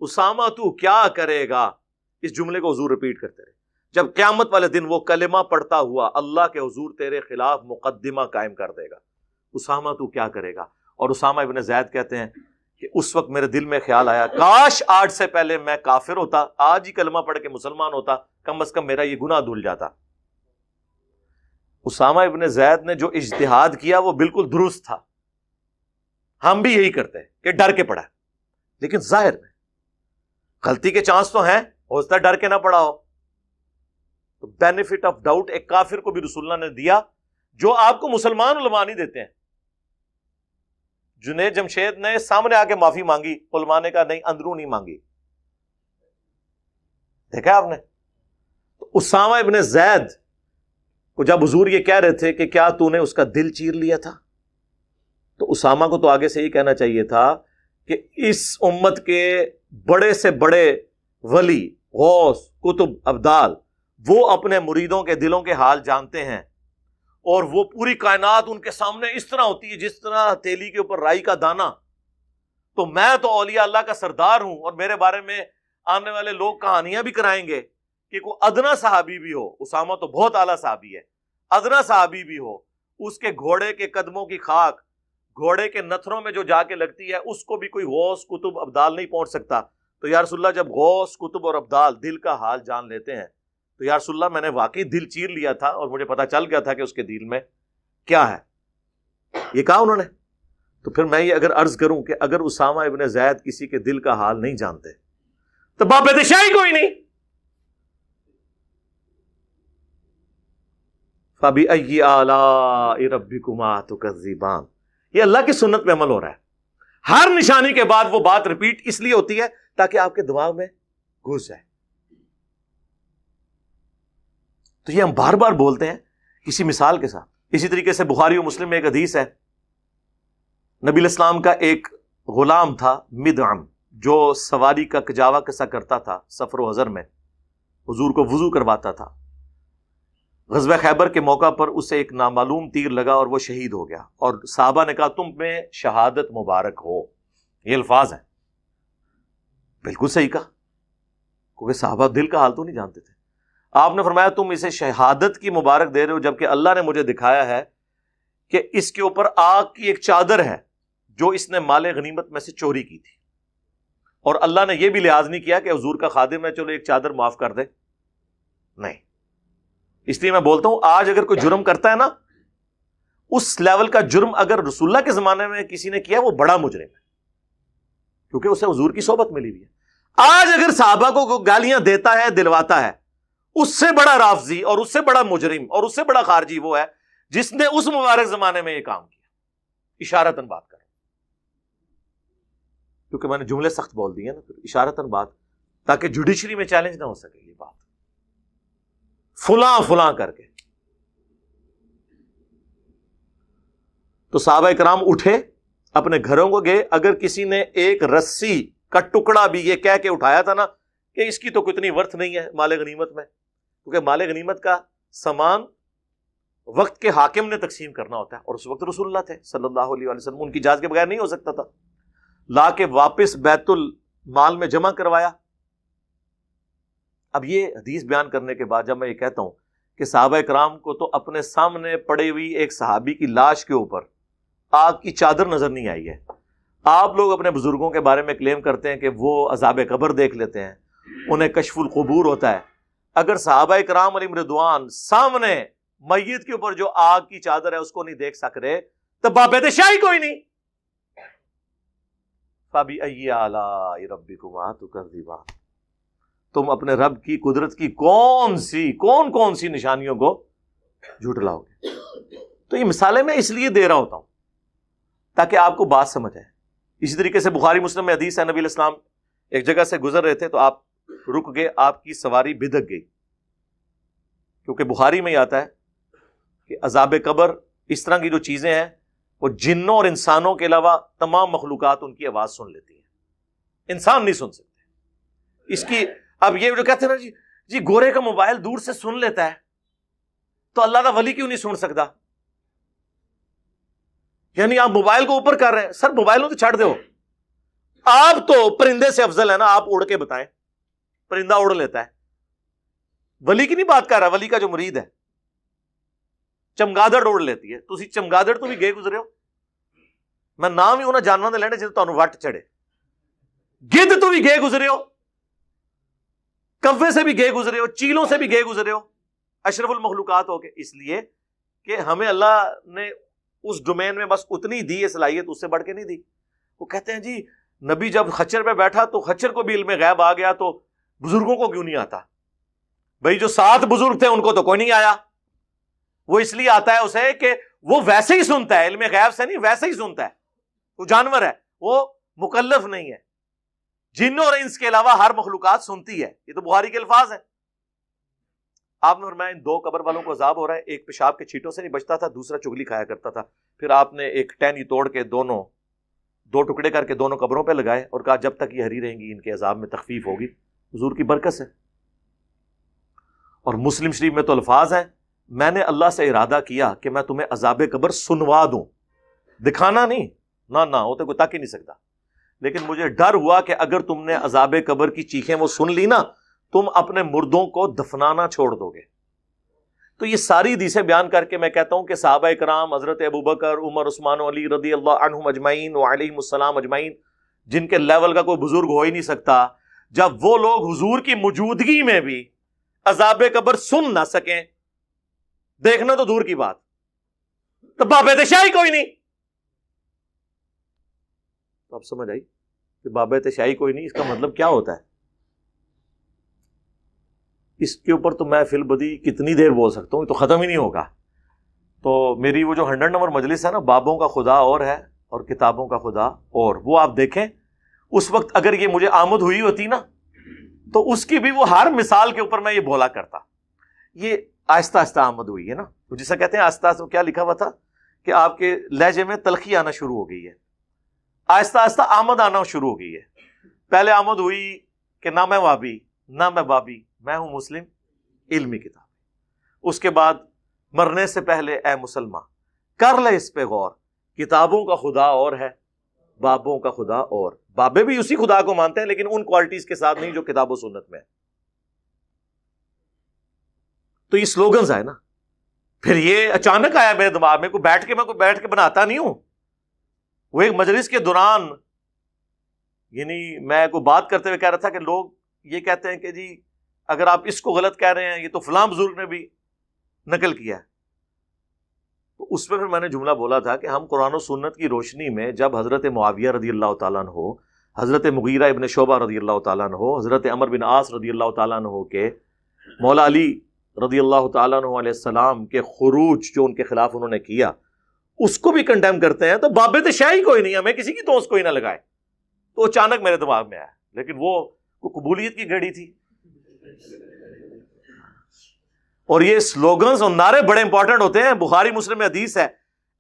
اسامہ تو کیا کرے گا؟ اس جملے کو حضور رپیٹ کرتے رہے جب قیامت والے دن وہ کلمہ پڑھتا ہوا اللہ کے حضور تیرے خلاف مقدمہ قائم کر دے گا، اسامہ تو کیا کرے گا؟ اور اسامہ ابن زید کہتے ہیں کہ اس وقت میرے دل میں خیال آیا، کاش آج سے پہلے میں کافر ہوتا، آج ہی کلمہ پڑھ کے مسلمان ہوتا، کم از کم میرا یہ گناہ دھل جاتا۔ اسامہ ابن زید نے جو اجتہاد کیا وہ بالکل درست تھا، ہم بھی یہی کرتے ہیں کہ ڈر کے پڑھا، لیکن ظاہر میں غلطی کے چانس تو ہیں، ہو سکتا ہے ڈر کے نہ پڑھا ہو۔ تو بینیفٹ آف ڈاؤٹ ایک کافر کو بھی رسول اللہ نے دیا، جو آپ کو مسلمان علماء نہیں دیتے ہیں۔ جنید جمشید نے سامنے آ کے معافی مانگی، علماء نے کہا نہیں، اندرونی مانگی، دیکھا آپ نے؟ تو اسامہ ابن زید کو جب حضور یہ کہہ رہے تھے کہ کیا تو نے اس کا دل چیر لیا تھا، تو اسامہ کو تو آگے سے یہ کہنا چاہیے تھا کہ اس امت کے بڑے سے بڑے ولی، غوث، کتب، ابدال، وہ اپنے مریدوں کے دلوں کے حال جانتے ہیں، اور وہ پوری کائنات ان کے سامنے اس طرح ہوتی ہے جس طرح ہتھیلی کے اوپر رائی کا دانہ۔ تو میں تو اولیاء اللہ کا سردار ہوں، اور میرے بارے میں آنے والے لوگ کہانیاں بھی کرائیں گے کہ کوئی ادنا صحابی بھی ہو، اسامہ تو بہت اعلیٰ صحابی ہے، ادنا صحابی بھی ہو، اس کے گھوڑے کے قدموں کی خاک گھوڑے کے نتھروں میں جو جا کے لگتی ہے، اس کو بھی کوئی غوث، کتب، ابدال نہیں پہنچ سکتا۔ تو یا رسول اللہ، جب غوث، کتب اور ابدال دل کا حال جان لیتے ہیں تو یا رسول اللہ میں نے واقعی دل چیر لیا تھا، اور مجھے پتا چل گیا تھا کہ اس کے دل میں کیا ہے، یہ کہا انہوں نے۔ تو پھر میں یہ اگر عرض کروں کہ اگر اسامہ ابن زید کسی کے دل کا حال نہیں جانتے تو بابت شاہی کوئی نہیں۔ فَبِأَيِّ آلَاءِ رَبِّكُمَا تُكَذِّبَانِ، یہ اللہ کی سنت پہ عمل ہو رہا ہے۔ ہر نشانی کے بعد وہ بات ریپیٹ اس لیے ہوتی ہے تاکہ آپ کے دماغ میں گھس جائے۔ تو یہ ہم بار بار بولتے ہیں کسی مثال کے ساتھ۔ اسی طریقے سے بخاری و مسلم میں ایک حدیث ہے، نبی علیہ السلام کا ایک غلام تھا مدعم، جو سواری کا کجاوا کسا کرتا تھا سفر و حضر میں، حضور کو وضو کرواتا تھا۔ غزوہ خیبر کے موقع پر اسے ایک نامعلوم تیر لگا اور وہ شہید ہو گیا، اور صحابہ نے کہا تم میں شہادت مبارک ہو، یہ الفاظ ہیں۔ بالکل صحیح کہا، کیونکہ صحابہ دل کا حال تو نہیں جانتے تھے۔ آپ نے فرمایا تم اسے شہادت کی مبارک دے رہے ہو، جبکہ اللہ نے مجھے دکھایا ہے کہ اس کے اوپر آگ کی ایک چادر ہے جو اس نے مال غنیمت میں سے چوری کی تھی، اور اللہ نے یہ بھی لحاظ نہیں کیا کہ حضور کا خادم ہے چلو ایک چادر معاف کر دے، نہیں۔ اس لیے میں بولتا ہوں آج اگر کوئی جرم کرتا ہے نا، اس لیول کا جرم اگر رسول اللہ کے زمانے میں کسی نے کیا وہ بڑا مجرم ہے، کیونکہ اسے حضور کی صحبت ملی ہوئی ہے۔ آج اگر صحابہ کو گالیاں دیتا ہے، دلواتا ہے، اس سے بڑا رافضی اور اس سے بڑا مجرم اور اس سے بڑا خارجی وہ ہے جس نے اس مبارک زمانے میں یہ کام کیا۔ اشارتاً بات کر، کیونکہ میں نے جملے سخت بول دیے نا، اشارتاً بات، تاکہ جوڈیشری میں چیلنج نہ ہو سکے یہ بات فلاں فلاں کر کے۔ تو صحابہ کرام اٹھے، اپنے گھروں کو گئے۔ اگر کسی نے ایک رسی کا ٹکڑا بھی یہ کہہ کے اٹھایا تھا نا کہ اس کی تو کوئی اتنی ورتھ نہیں ہے مال غنیمت میں، کیونکہ مال غنیمت کا سامان وقت کے حاکم نے تقسیم کرنا ہوتا ہے، اور اس وقت رسول اللہ تھے صلی اللہ علیہ وسلم، ان کی اجازت کے بغیر نہیں ہو سکتا تھا، لا کے واپس بیت المال میں جمع کروایا۔ اب یہ حدیث بیان کرنے کے بعد جب میں یہ کہتا ہوں کہ صحابہ کرام کو تو اپنے سامنے پڑی ہوئی ایک صحابی کی لاش کے اوپر آگ کی چادر نظر نہیں آئی ہے، آپ لوگ اپنے بزرگوں کے بارے میں کلیم کرتے ہیں کہ وہ عذاب قبر دیکھ لیتے ہیں، انہیں کشف القبور ہوتا ہے، اگر صحابہ کرام علیہم رضوان سامنے میت کے اوپر جو آگ کی چادر ہے اس کو نہیں دیکھ سک رہے تو بابید شاہی کوئی نہیں۔ فَبِأَيِّ آلَاءِ رَبِّكُمَا تُكَذِّبَانِ، تم اپنے رب کی قدرت کی کون سی نشانیوں کو جھٹلاؤ گے؟ تو یہ مثالیں میں اس لیے دے رہا ہوتا ہوں تاکہ آپ کو بات سمجھ آئے۔ اسی طریقے سے بخاری مسلم میں حدیث ہے، نبی علیہ السلام ایک جگہ سے گزر رہے تھے تو آپ رک گئے، آپ کی سواری بھدک گئی، کیونکہ بخاری میں ہی آتا ہے کہ عذاب قبر اس طرح کی جو چیزیں ہیں وہ جنوں اور انسانوں کے علاوہ تمام مخلوقات ان کی آواز سن لیتی ہیں، انسان نہیں سن سکتے اس کی۔ اب یہ جو کہتے ہیں نا جی گورے کا موبائل دور سے سن لیتا ہے تو اللہ کا ولی کیوں نہیں سن سکتا؟ یعنی آپ موبائل کو اوپر کر رہے ہیں، سر موبائلوں تو چھڑ دو، آپ تو پرندے سے افضل ہے نا، آپ اڑ کے بتائیں، پرندہ اڑ لیتا ہے، ولی کی نہیں بات کر رہا، ولی کا جو مرید ہے چمگادڑ اڑ لیتی ہے، تسی چمگادڑ تو بھی گئے گزرے ہو، میں نام ہی انہاں جانوراں دے لینے جے تانوں وٹ چڑھے، گدھ تو بھی گئے گزرے ہو، کوے سے بھی گئے گزرے ہو، چیلوں سے بھی گئے گزرے ہو، اشرف المخلوقات ہو کے، اس لیے کہ ہمیں اللہ نے اس ڈومین میں بس اتنی دی ہے صلاحیت، اس سے بڑھ کے نہیں دی۔ وہ کہتے ہیں جی نبی جب خچر پہ بیٹھا تو خچر کو بھی علم غیب آ گیا تو بزرگوں کو کیوں نہیں آتا؟ بھئی جو 7 بزرگ تھے ان کو تو کوئی نہیں آیا، وہ اس لیے آتا ہے اسے کہ وہ ویسے ہی سنتا ہے، علم غیب سے نہیں، ویسے ہی سنتا ہے، وہ جانور ہے، وہ مکلف نہیں ہے، جنوں اور انس کے علاوہ ہر مخلوقات سنتی ہے، یہ تو بخاری کے الفاظ ہیں۔ آپ نے فرمایا ان 2 قبر والوں کو عذاب ہو رہا ہے، ایک پیشاب کے چھینٹوں سے نہیں بچتا تھا، دوسرا چگلی کھایا کرتا تھا، پھر آپ نے ایک ٹہنی توڑ کے 2 ٹکڑے کر کے دونوں قبروں پہ لگائے اور کہا جب تک یہ ہری رہیں گی ان کے عذاب میں تخفیف ہوگی، حضور کی برکت سے۔ اور مسلم شریف میں تو الفاظ ہیں، میں نے اللہ سے ارادہ کیا کہ میں تمہیں عذاب قبر سنوا دوں، دکھانا نہیں، نہ وہ تو کوئی تک ہی نہیں سکتا، لیکن مجھے ڈر ہوا کہ اگر تم نے عذاب قبر کی چیخیں وہ سن لی نا، تم اپنے مردوں کو دفنانا چھوڑ دو گے۔ تو یہ ساری حدیثیں بیان کر کے میں کہتا ہوں کہ صحابہ کرام حضرت ابوبکر، عمر، عثمان و علی رضی اللہ عنہم اجمعین وعلیہم السلام اجمعین، جن کے لیول کا کوئی بزرگ ہو ہی نہیں سکتا، جب وہ لوگ حضور کی موجودگی میں بھی عذاب قبر سن نہ سکیں، دیکھنا تو دور کی بات، تو بابید شاہی کوئی نہیں۔ تو اب سمجھ آئی کہ بابید شاہی کوئی نہیں، اس کا مطلب کیا ہوتا ہے؟ اس کے اوپر تو میں فی البدی کتنی دیر بول سکتا ہوں، یہ تو ختم ہی نہیں ہوگا۔ تو میری وہ جو 100 نمبر مجلس ہے نا، بابوں کا خدا اور ہے اور کتابوں کا خدا اور، وہ آپ دیکھیں اس وقت اگر یہ مجھے آمد ہوئی ہوتی نا تو اس کی بھی وہ ہر مثال کے اوپر میں یہ بولا کرتا۔ یہ آہستہ آہستہ آمد ہوئی ہے نا، جسے کہتے ہیں آہستہ آہستہ، کیا لکھا ہوا تھا کہ آپ کے لہجے میں تلخی آنا شروع ہو گئی ہے، آہستہ آہستہ آمد آنا شروع ہو گئی ہے۔ پہلے آمد ہوئی کہ نہ میں وابی نہ میں بابی، میں ہوں مسلم علمی کتاب۔ اس کے بعد مرنے سے پہلے اے مسلمان کر لے اس پہ غور، کتابوں کا خدا اور ہے، بابوں کا خدا اور، بابے بھی اسی خدا کو مانتے ہیں لیکن ان کوالٹیز کے ساتھ نہیں جو کتاب و سنت میں ہے۔ تو یہ سلوگنز آئے نا، پھر یہ اچانک آیا میرے دماغ میں، میں بیٹھ کے بناتا نہیں ہوں، وہ ایک مجلس کے دوران، یعنی میں کوئی بات کرتے ہوئے کہہ رہا تھا کہ لوگ یہ کہتے ہیں کہ جی اگر آپ اس کو غلط کہہ رہے ہیں یہ تو فلاں بزرگ نے بھی نقل کیا ہے، تو اس پہ پھر میں نے جملہ بولا تھا کہ ہم قرآن و سنت کی روشنی میں جب حضرت معاویہ رضی اللہ تعالیٰ عنہ، حضرت مغیرہ ابن شعبہ رضی اللہ تعالیٰ عنہ، حضرت عمر بن عاص رضی اللہ تعالیٰ عنہ کے مولا علی رضی اللہ تعالیٰ عنہ علیہ السلام کے خروج جو ان کے خلاف انہوں نے کیا، اس کو بھی کنڈیم کرتے ہیں، تو بابت شاہی کوئی نہیں، ہمیں کسی کی دوست کوئی نہ لگائے۔ تو اچانک میرے دماغ میں آیا، لیکن وہ قبولیت کی گھڑی تھی۔ اور یہ سلوگنز اور نعرے بڑے امپورٹنٹ ہوتے ہیں۔ بخاری مسلم میں حدیث ہے،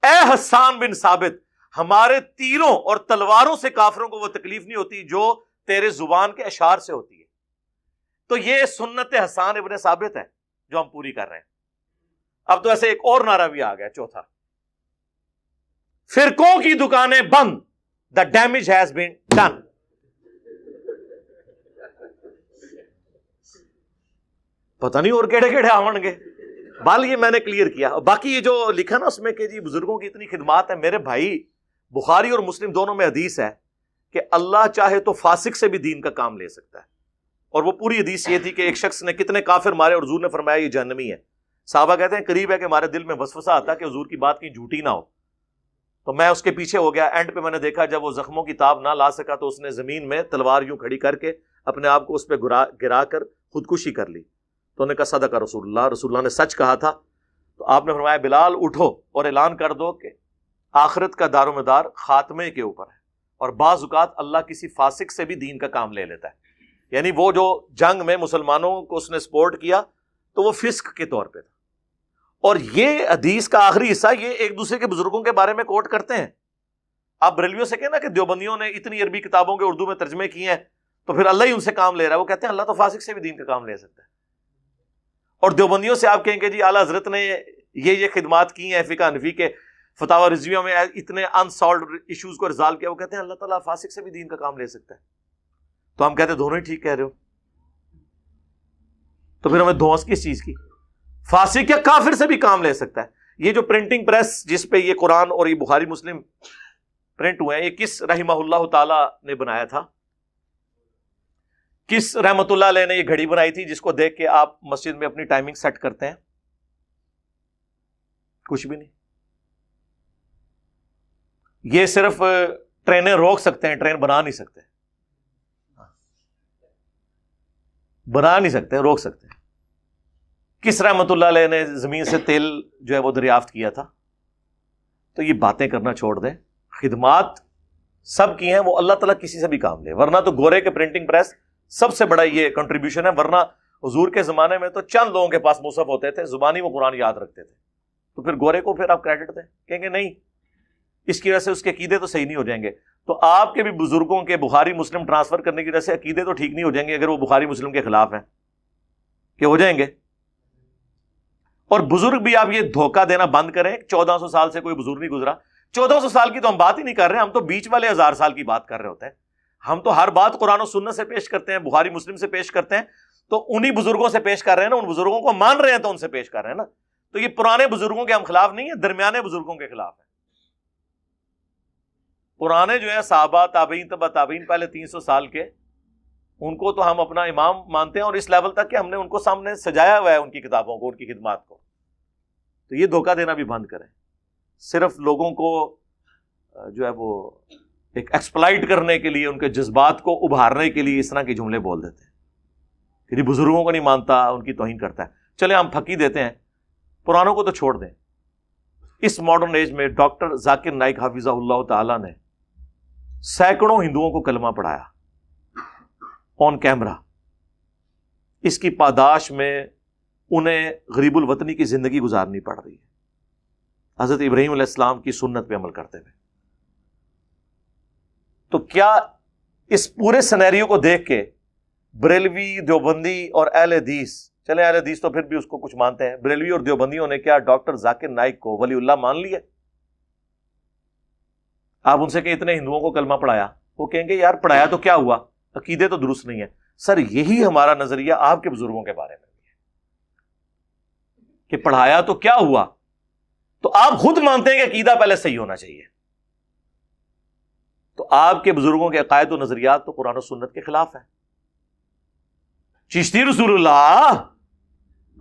اے حسان بن ثابت، ہمارے تیروں اور تلواروں سے کافروں کو وہ تکلیف نہیں ہوتی جو تیرے زبان کے اشعار سے ہوتی ہے۔ تو یہ سنت حسان ابن ثابت ہے جو ہم پوری کر رہے ہیں. اب تو ایسے ایک اور نعرہ بھی آ گیا چوتھا, فرقوں کی دکانیں بند, the damage has been done. پتہ نہیں اور کیڑے کیڑے آون گے. بال یہ میں نے کلیئر کیا. باقی یہ جو لکھا نا اس میں کہ جی بزرگوں کی اتنی خدمات ہے, میرے بھائی بخاری اور مسلم دونوں میں حدیث ہے کہ اللہ چاہے تو فاسق سے بھی دین کا کام لے سکتا ہے. اور وہ پوری حدیث یہ تھی کہ ایک شخص نے کتنے کافر مارے اور حضور نے فرمایا یہ جہنمی ہے. صحابہ کہتے ہیں قریب ہے کہ ہمارے دل میں وسوسہ آتا کہ حضور کی بات کہیں جھوٹی نہ ہو. تو میں اس کے پیچھے ہو گیا. اینڈ پہ میں نے دیکھا جب وہ زخموں کی تاب نہ لا سکا تو اس نے زمین میں تلوار یوں کھڑی کر کے اپنے آپ کو اس پہ گرا کر خودکشی کر لی. تو انہوں نے کہا صدق رسول اللہ نے سچ کہا تھا. تو آپ نے فرمایا بلال اٹھو اور اعلان کر دو کہ آخرت کا دار و مدار خاتمے کے اوپر ہے, اور بعض اوقات اللہ کسی فاسق سے بھی دین کا کام لے لیتا ہے. یعنی وہ جو جنگ میں مسلمانوں کو اس نے سپورٹ کیا تو وہ فسق کے طور پہ تھا. اور یہ حدیث کا آخری حصہ یہ ایک دوسرے کے بزرگوں کے بارے میں کوٹ کرتے ہیں. آپ بریلویوں سے کہنا کہ دیوبندیوں نے اتنی عربی کتابوں کے اردو میں ترجمے کیے ہیں تو پھر اللہ ہی ان سے کام لے رہا ہے. وہ کہتے ہیں اللہ تو فاسق سے بھی دین کا کام لے سکتا ہے. اور دیوبندیوں سے آپ کہیں گے جی اعلیٰ حضرت نے یہ خدمات کی ہیں فقہ حنفی کے فتاوی رضویہ میں اتنے انسالوڈ ایشوز کو ریزالو کیا. وہ کہتے ہیں اللہ تعالیٰ فاسق سے بھی دین کا کام لے سکتا ہے. تو ہم کہتے ہیں دونوں ہی ٹھیک کہہ رہے ہو. تو پھر ہمیں دھونس کس چیز کی؟ فاسق یا کافر سے بھی کام لے سکتا ہے. یہ جو پرنٹنگ پریس جس پہ یہ قرآن اور یہ بخاری مسلم پرنٹ ہوئے ہیں یہ کس رحمہ اللہ تعالی نے بنایا تھا؟ کس رحمت اللہ علیہ نے یہ گھڑی بنائی تھی جس کو دیکھ کے آپ مسجد میں اپنی ٹائمنگ سیٹ کرتے ہیں؟ کچھ بھی نہیں. یہ صرف ٹرینیں روک سکتے ہیں, ٹرین بنا نہیں سکتے. بنا نہیں سکتے, روک سکتے ہیں. کس رحمت اللہ علیہ نے زمین سے تیل جو ہے وہ دریافت کیا تھا؟ تو یہ باتیں کرنا چھوڑ دیں. خدمات سب کی ہیں, وہ اللہ تعالیٰ کسی سے بھی کام لے. ورنہ تو گورے کے پرنٹنگ پریس سب سے بڑا یہ کنٹریبیوشن ہے. ورنہ حضور کے زمانے میں تو چند لوگوں کے پاس مصحف ہوتے تھے, زبانی وہ قرآن یاد رکھتے تھے. تو پھر گورے کو پھر آپ کریڈٹ دیں, کہیں گے نہیں اس کی وجہ سے اس کے عقیدے تو صحیح نہیں ہو جائیں گے. تو آپ کے بھی بزرگوں کے بخاری مسلم ٹرانسفر کرنے کی وجہ سے عقیدے تو ٹھیک نہیں ہو جائیں گے اگر وہ بخاری مسلم کے خلاف ہیں, کہ ہو جائیں گے. اور بزرگ بھی آپ یہ دھوکہ دینا بند کریں. 1400 سال سے کوئی بزرگ نہیں گزرا. 1400 سال کی تو ہم بات ہی نہیں کر رہے, ہم تو بیچ والے 1000 سال کی بات کر رہے ہوتے ہیں. ہم تو ہر بات قرآن و سنت سے پیش کرتے ہیں, بخاری مسلم سے پیش کرتے ہیں. تو انہی بزرگوں سے پیش کر رہے ہیں نا, ان بزرگوں کو مان رہے ہیں تو ان سے پیش کر رہے ہیں نا. تو یہ پرانے بزرگوں کے ہم خلاف نہیں ہیں, درمیانے بزرگوں کے خلاف ہیں. پرانے جو ہیں صحابہ تابعین تبع تابعین پہلے 300 سال کے, ان کو تو ہم اپنا امام مانتے ہیں, اور اس لیول تک کہ ہم نے ان کو سامنے سجایا ہوا ہے ان کی کتابوں کو, ان کی خدمات کو. تو یہ دھوکہ دینا بھی بند کریں. صرف لوگوں کو جو ہے وہ ایک ایکسپلائٹ کرنے کے لیے, ان کے جذبات کو ابھارنے کے لیے اس طرح کے جملے بول دیتے ہیں کہ بزرگوں کو نہیں مانتا, ان کی توہین کرتا ہے. چلے ہم پھکی دیتے ہیں, پرانوں کو تو چھوڑ دیں. اس ماڈرن ایج میں ڈاکٹر ذاکر نائک حافظہ اللہ تعالی نے سینکڑوں ہندوؤں کو کلمہ پڑھایا آن کیمرہ. اس کی پاداش میں انہیں غریب الوطنی کی زندگی گزارنی پڑ رہی ہے, حضرت ابراہیم علیہ السلام کی سنت پہ عمل کرتے ہوئے. تو کیا اس پورے سینیریو کو دیکھ کے بریلوی, دیوبندی اور اہل حدیث, چلے اہل حدیث تو پھر بھی اس کو کچھ مانتے ہیں, بریلوی اور دیوبندیوں نے کیا ڈاکٹر ذاکر نائک کو ولی اللہ مان لیا؟ آپ ان سے کہ اتنے ہندوؤں کو کلمہ پڑھایا, وہ کہیں گے یار پڑھایا تو کیا ہوا, عقیدے تو درست نہیں ہے. سر یہی ہمارا نظریہ آپ کے بزرگوں کے بارے میں بھی ہے کہ پڑھایا تو کیا ہوا. تو آپ خود مانتے ہیں کہ عقیدہ پہلے صحیح ہونا چاہیے. تو آپ کے بزرگوں کے عقائد و نظریات تو قرآن و سنت کے خلاف ہیں. چشتی رسول اللہ,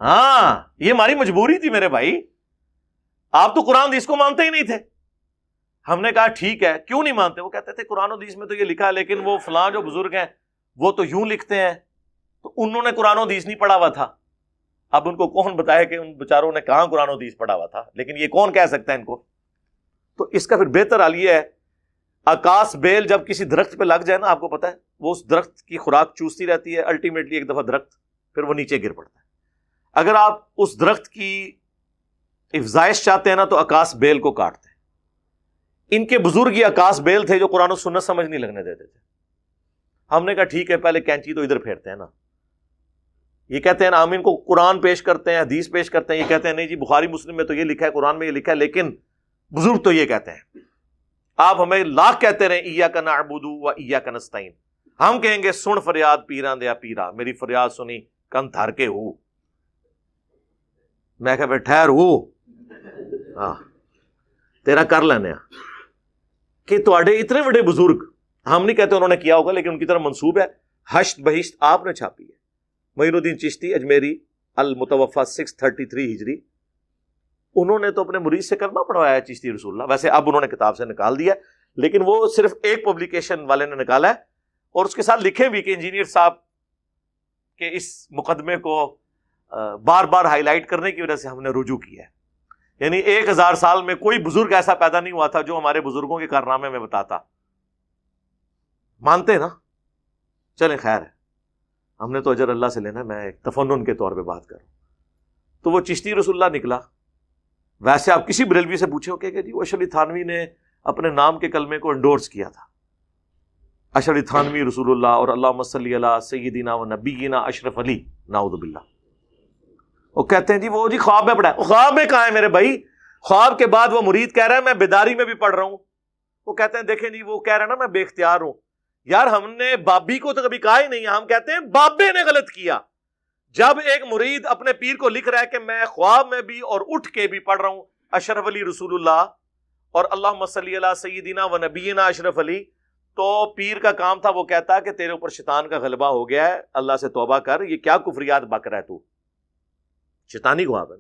ہاں یہ ہماری مجبوری تھی میرے بھائی. آپ تو قرآن حدیث کو مانتے ہی نہیں تھے. ہم نے کہا ٹھیک ہے, کیوں نہیں مانتے؟ وہ کہتے تھے قرآن حدیث میں تو یہ لکھا ہے, لیکن وہ فلاں جو بزرگ ہیں وہ تو یوں لکھتے ہیں, تو انہوں نے قرآن حدیث نہیں پڑھا ہوا تھا. اب ان کو کون بتایا کہ ان بیچاروں نے کہاں قرآن حدیث پڑھا ہوا تھا, لیکن یہ کون کہہ سکتا ہے ان کو؟ تو اس کا پھر بہتر حال یہ ہے, آکاش بیل جب کسی درخت پہ لگ جائے نا, آپ کو پتا ہے وہ اس درخت کی خوراک چوستی رہتی ہے, الٹیمیٹلی ایک دفعہ درخت پھر وہ نیچے گر پڑتا ہے. اگر آپ اس درخت کی افزائش چاہتے ہیں نا تو آکاش بیل کو کاٹتے ہیں. ان کے بزرگ یہ آکاش بیل تھے جو قرآن و سنت سمجھ نہیں لگنے دیتے تھے. ہم نے کہا ٹھیک ہے, پہلے کینچی تو ادھر پھیرتے ہیں نا, یہ کہتے ہیں آمین کو قرآن پیش کرتے ہیں، حدیث پیش کرتے ہیں، یہ کہتے ہیں نہیں جی بخاری مسلم میں تو یہ لکھا ہے، قرآن میں یہ لکھا ہے، لیکن بزرگ تو یہ کہتے ہیں. آپ ہمیں لاکھ کہتے رہے ایاک نعبد و ایاک نستعین، ہم کہیں گے سن فریاد پیران دیا پیرا، میری فریاد سنی کن تھر کے ہو. میں کہا بھائی ٹھہر ہو، ہاں تیرا کر لینے کہ تواڈے اتنے بڑے بزرگ، ہم نہیں کہتے انہوں نے کیا ہوگا لیکن ان کی طرف منسوب ہے، ہشت بہشت آپ نے چھاپی ہے. معین الدین چشتی اجمیری المتوفا 633 ہجری، انہوں نے تو اپنے مرید سے کلمہ پڑھوایا ہے چشتی رسول اللہ. ویسے اب انہوں نے کتاب سے نکال دیا لیکن وہ صرف ایک پبلیکیشن والے نے نکالا ہے، اور اس کے ساتھ لکھے بھی کہ انجینئر صاحب کے اس مقدمے کو بار بار ہائی لائٹ کرنے کی وجہ سے ہم نے رجوع کیا ہے. یعنی 1000 سال میں کوئی بزرگ ایسا پیدا نہیں ہوا تھا جو ہمارے بزرگوں کے کارنامے میں بتاتا. مانتے نا؟ چلیں خیر ہے، ہم نے تو اجر اللہ سے لینا ہے، میں ایک تفنن کے طور پہ بات کر رہا ہوں. تو وہ چشتی رسول اللہ نکلا. ویسے آپ کسی بریلوی سے پوچھو کہ جی وہ اشرف علی تھانوی نے اپنے نام کے کلمے کو انڈورس کیا تھا، اشرف علی تھانوی رسول اللہ اور اللہم صلی علی سیدنا و نبینا اشرف علی، نعوذ باللہ. وہ کہتے ہیں جی وہ جی خواب میں پڑھا ہے. خواب میں کہاں ہے میرے بھائی؟ خواب کے بعد وہ مرید کہہ رہا ہے میں بیداری میں بھی پڑھ رہا ہوں. وہ کہتے ہیں دیکھیں جی وہ کہہ رہا ہے نا میں بے اختیار ہوں. یار ہم نے بابی کو تو کبھی کہا ہی نہیں ہے، ہم کہتے ہیں بابے نے غلط کیا. جب ایک مرید اپنے پیر کو لکھ رہا ہے کہ میں خواب میں بھی اور اٹھ کے بھی پڑھ رہا ہوں اشرف علی رسول اللہ اور اللہم صلی علی سیدنا و نبینا اشرف علی، تو پیر کا کام تھا وہ کہتا کہ تیرے اوپر شیطان کا غلبہ ہو گیا ہے، اللہ سے توبہ کر، یہ کیا کفریات بک رہا ہے تو، شیطانی خواب ہے.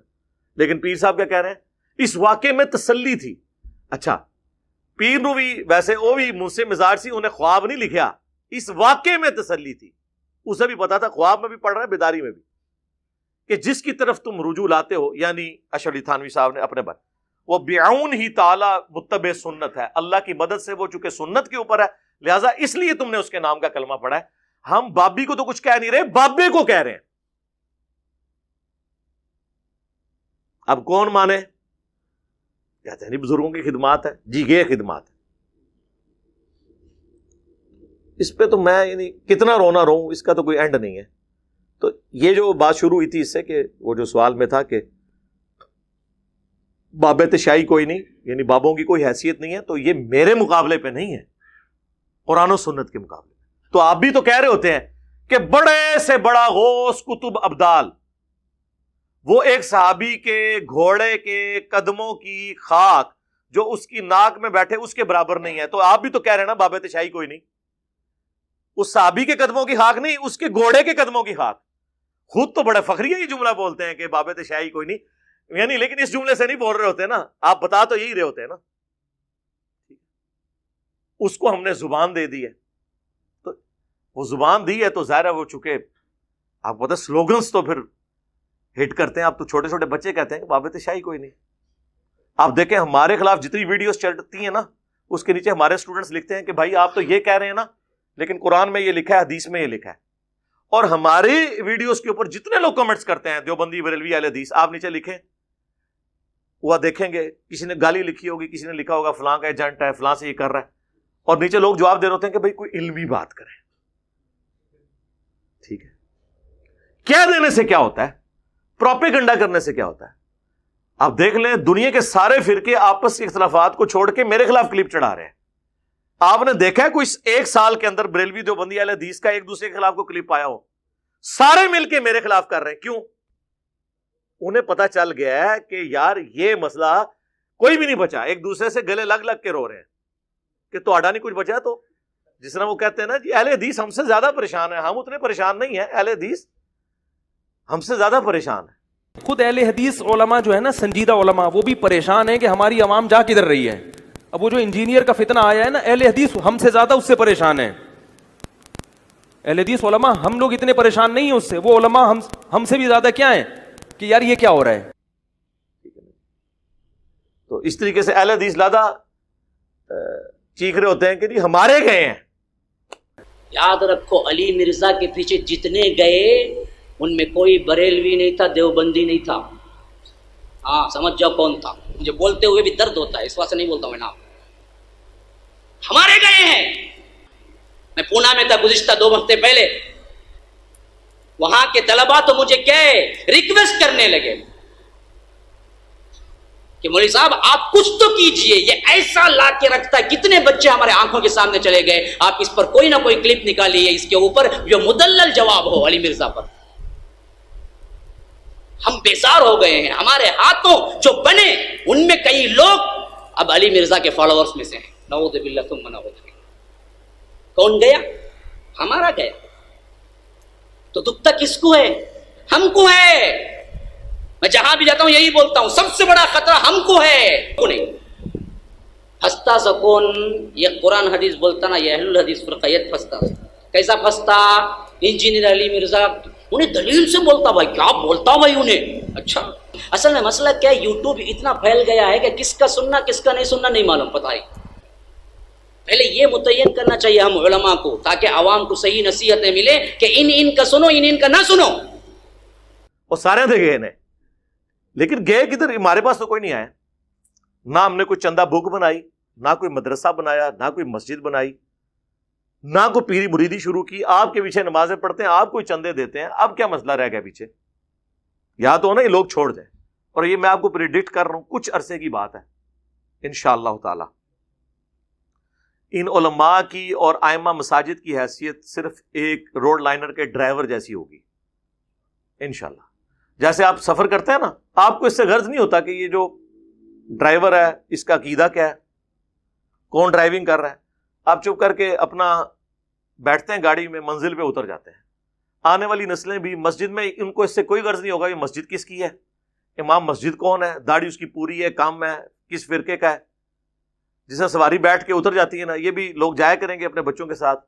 لیکن پیر صاحب کیا کہہ رہے ہیں؟ اس واقعے میں تسلی تھی. اچھا پیر نو بھی ویسے وہ بھی مجھ سے مزاج سی، انہیں خواب نہیں لکھیا، اس واقعے میں تسلی تھی. اسے بھی پتا تھا خواب میں بھی پڑھ رہا ہے بیداری میں بھی، کہ جس کی طرف تم رجوع لاتے ہو، یعنی اشرف علی تھانوی صاحب نے اپنے بات، وہ بعون ہی تعالی متبع سنت ہے، اللہ کی مدد سے وہ چونکہ سنت کے اوپر ہے لہٰذا اس لیے تم نے اس کے نام کا کلمہ پڑھا ہے. ہم بابی کو تو کچھ کہہ نہیں رہے، بابے کو کہہ رہے ہیں. اب کون مانے؟ کہتے ہیں بزرگوں کی خدمات ہے. جی یہ خدمات ہے، اس پہ تو میں یعنی کتنا رونا رہوں، اس کا تو کوئی اینڈ نہیں ہے. تو یہ جو بات شروع ہوئی تھی اس سے کہ وہ جو سوال میں تھا کہ بابت شاہی کوئی نہیں، یعنی بابوں کی کوئی حیثیت نہیں ہے، تو یہ میرے مقابلے پہ نہیں ہے، قرآن و سنت کے مقابلے. تو آپ بھی تو کہہ رہے ہوتے ہیں کہ بڑے سے بڑا غوث کتب ابدال، وہ ایک صحابی کے گھوڑے کے قدموں کی خاک جو اس کی ناک میں بیٹھے اس کے برابر نہیں ہے. تو آپ بھی تو کہہ رہے ہیں نا بابت شاہی کوئی نہیں. اس صحابی کے قدموں کی خاک نہیں، اس کے گھوڑے کے قدموں کی خاک. خود تو بڑے فخریہ یہ جملہ بولتے ہیں کہ بابت شاہی کوئی نہیں، یعنی لیکن اس جملے سے نہیں بول رہے ہوتے نا، آپ بتا تو یہی رہے ہوتے ہیں نا. اس کو ہم نے زبان دے دی ہے، تو وہ زبان دی ہے تو ظاہر ہے وہ چکے آپ پتہ سلوگنز تو پھر ہٹ کرتے ہیں. آپ تو چھوٹے چھوٹے بچے کہتے ہیں کہ بابت شاہی کوئی نہیں. آپ دیکھیں ہمارے خلاف جتنی ویڈیوز چلتی ہیں نا اس کے نیچے ہمارے اسٹوڈنٹس لکھتے ہیں کہ بھائی آپ تو یہ کہہ رہے ہیں نا لیکن قرآن میں یہ لکھا ہے، حدیث میں یہ لکھا ہے. اور ہماری ویڈیوز کے اوپر جتنے لوگ کمنٹس کرتے ہیں دیوبندی بریلوی اہل حدیث، آپ نیچے لکھیں، وہ دیکھیں گے کسی نے گالی لکھی ہوگی، کسی نے لکھا ہوگا فلاں کا ایجنٹ ہے، فلاں سے یہ کر رہا ہے، اور نیچے لوگ جواب دے رہے ہوتے ہیں کہ بھائی کوئی علمی بات کریں. ٹھیک ہے، کیا دینے سے کیا ہوتا ہے، پروپیگنڈا کرنے سے کیا ہوتا ہے. آپ دیکھ لیں دنیا کے سارے فرقے آپس کے اختلافات کو چھوڑ کے میرے خلاف کلپ چڑھا رہے ہیں. آپ نے دیکھا ہے کوئی ایک سال کے اندر بریلوی دیوبندی اہل حدیث کا ایک دوسرے کے خلاف کو کلپ آیا ہو؟ سارے مل کے میرے خلاف کر رہے ہیں. کیوں؟ انہیں پتا چل گیا ہے کہ یار یہ مسئلہ کوئی بھی نہیں بچا، ایک دوسرے سے گلے لگ لگ کے رو رہے ہیں کہ تو آڈا نہیں کچھ بچا. تو جس طرح وہ کہتے ہیں نا جی اہل حدیث ہم سے زیادہ پریشان ہے، ہم اتنے پریشان نہیں ہیں، اہل حدیث ہم سے زیادہ پریشان ہے. خود اہل حدیث علماء جو ہے نا، سنجیدہ علماء، وہ بھی پریشان ہیں کہ ہماری عوام جا کدھر رہی ہے. اب وہ جو انجینئر کا فتنہ آیا ہے نا، اہل حدیث ہم سے زیادہ اس سے پریشان ہیں. اہل حدیث علماء ہم لوگ اتنے پریشان نہیں ہیں اس سے، وہ علماء ہم سے بھی زیادہ کیا ہیں کہ یار یہ کیا ہو رہا ہے. تو اس طریقے سے اہل حدیث زیادہ چیخ رہے ہوتے ہیں کہ جی ہمارے گئے ہیں. یاد رکھو علی مرزا کے پیچھے جتنے گئے ان میں کوئی بریلوی نہیں تھا، دیوبندی نہیں تھا. ہاں سمجھ جاؤ کون تھا. مجھے بولتے ہوئے بھی درد ہوتا ہے، اس واسطے نہیں بولتا ہوں میں نام. ہمارے گئے ہیں. میں پونا میں تھا گزشتہ 2 ہفتے پہلے، وہاں کے طلبا تو مجھے کہے ریکویسٹ کرنے لگے کہ مولوی صاحب آپ کچھ تو کیجئے، یہ ایسا لا کے رکھتا ہے، کتنے بچے ہمارے آنکھوں کے سامنے چلے گئے، آپ اس پر کوئی نہ کوئی کلپ نکالیے، اس کے اوپر جو مدلل جواب ہو علی مرزا پر۔ ہم بیزار ہو گئے ہیں، ہمارے ہاتھوں جو بنے ان میں کئی لوگ اب علی مرزا کے فالوورز میں سے ہیں، نعوذ باللہ ثم نعوذ باللہ۔ کون گیا؟ ہمارا گیا۔ تو دکھتا کس کو ہے؟ ہم کو ہے۔ میں جہاں بھی جاتا ہوں یہی بولتا ہوں، سب سے بڑا خطرہ ہم کو ہے، کو نہیں۔ پھنستا سکون، یہ قرآن حدیث بولتا نا، یہ اہل الحدیث فرقیت پھنستا۔ کیسا پھنستا؟ انجینئر علی مرزا انہیں دلیل سے بولتا، بھائی کیا بولتا بھائی انہیں۔ اچھا اصل میں مسئلہ کیا ہے، یوٹیوب اتنا پھیل گیا ہے کہ کس کا سننا کس کا نہیں سننا نہیں معلوم، پتہ ہی۔ پہلے یہ متعین کرنا چاہیے ہم علماء کو، تاکہ عوام کو صحیح نصیحتیں ملے کہ ان کا سنو، ان کا نہ سنو۔ وہ سارے تھے گئے نے، لیکن گئے کدھر؟ ہمارے پاس تو کوئی نہیں آیا، نہ ہم نے کوئی چندہ بک بنائی، نہ کوئی مدرسہ بنایا، نہ کوئی مسجد بنائی، نہ کوئی پیری مریدی شروع کی۔ آپ کے پیچھے نمازیں پڑھتے ہیں، آپ کوئی چندے دیتے ہیں، اب کیا مسئلہ رہ گیا پیچھے؟ یا تو نا یہ لوگ چھوڑ دیں، اور یہ میں آپ کو پریڈکٹ کر رہا ہوں، کچھ عرصے کی بات ہے انشاءاللہ تعالی۔ ان علماء کی اور ائمہ مساجد کی حیثیت صرف ایک روڈ لائنر کے ڈرائیور جیسی ہوگی انشاءاللہ۔ جیسے آپ سفر کرتے ہیں نا، آپ کو اس سے غرض نہیں ہوتا کہ یہ جو ڈرائیور ہے اس کا عقیدہ کیا ہے، کون ڈرائیونگ کر رہا ہے، آپ چپ کر کے اپنا بیٹھتے ہیں گاڑی میں، منزل پہ اتر جاتے ہیں۔ آنے والی نسلیں بھی مسجد میں، ان کو اس سے کوئی غرض نہیں ہوگا یہ مسجد کس کی ہے، امام مسجد کون ہے، داڑھی اس کی پوری ہے، کام ہے، کس فرقے کا ہے۔ جسے سواری بیٹھ کے اتر جاتی ہے نا، یہ بھی لوگ جایا کریں گے اپنے بچوں کے ساتھ،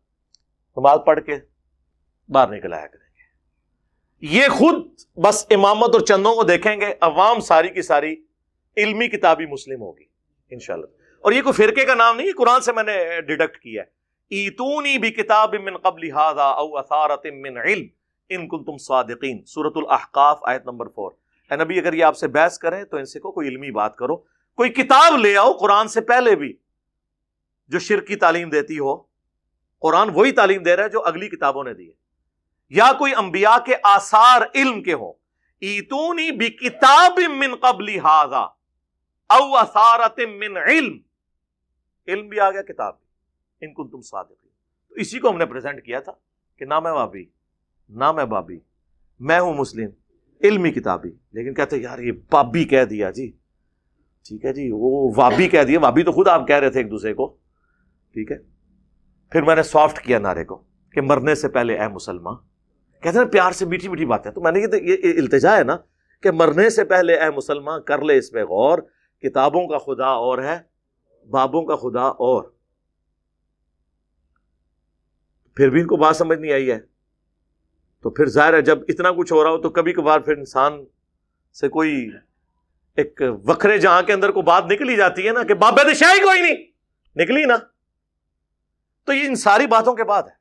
نماز پڑھ کے باہر نکل آیا کریں گے۔ یہ خود بس امامت اور چندوں کو دیکھیں گے، عوام ساری کی ساری علمی کتابی مسلم ہوگی انشاءاللہ۔ اور یہ کوئی فرقے کا نام نہیں، یہ قرآن سے میں نے ڈیڈکٹ کیا ہے۔ ایتونی بکتاب من قبل ھذا او اثارۃ من علم ان کنتم صادقین، سورۃ الاحقاف آیت نمبر 4۔ اے نبی اگر یہ آپ سے بحث کریں تو ان سے کوئی علمی بات کرو، کوئی کتاب لے آؤ قرآن سے پہلے بھی جو شرک کی تعلیم دیتی ہو۔ قرآن وہی تعلیم دے رہا ہے جو اگلی کتابوں نے دی ہے، یا کوئی انبیاء کے آثار علم کے ہوں۔ ایتونی بکتاب من قبل ھذا او اثارۃ من علم، علم بھی آ گیا، کتاب بھی، ان کنتم صادقین۔ تو اسی کو ہم نے پریزنٹ کیا تھا کہ نہ میں وہابی، نہ میں بابی، میں ہوں مسلم علمی کتابی۔ لیکن کہتے ہیں یار یہ بابی کہہ دیا جی، ٹھیک ہے جی، وہ وابی کہہ دیا، وابی تو خود آپ کہہ رہے تھے ایک دوسرے کو، ٹھیک ہے۔ پھر میں نے سافٹ کیا نعرے کو کہ مرنے سے پہلے اے مسلمان، کہتے ہیں پیار سے میٹھی میٹھی باتیں، تو میں نے یہ التجا ہے نا کہ مرنے سے پہلے اے مسلمان کر لے اس پہ غور، کتابوں کا خدا اور ہے، بابوں کا خدا اور۔ پھر بھی ان کو بات سمجھ نہیں آئی ہے، تو پھر ظاہر ہے جب اتنا کچھ ہو رہا ہو تو کبھی کبھار پھر انسان سے کوئی ایک وکھرے جہاں کے اندر کو بات نکلی جاتی ہے نا کہ بابے تو شاہی کوئی نہیں نکلی نا، تو یہ ان ساری باتوں کے بعد ہے۔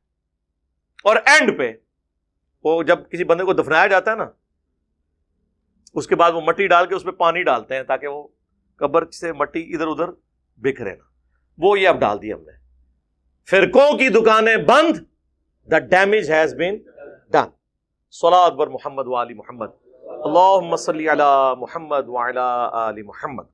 اور اینڈ پہ وہ جب کسی بندے کو دفنایا جاتا ہے نا، اس کے بعد وہ مٹی ڈال کے اس پہ پانی ڈالتے ہیں تاکہ وہ قبر سے مٹی ادھر ادھر بکھرے نا، وہ یہ اب ڈال دی ہم نے۔ فرقوں کی دکانیں بند، the damage has been done۔ صلاۃ بر محمد و آل محمد، اللہم صلی علی محمد وعلی آل محمد۔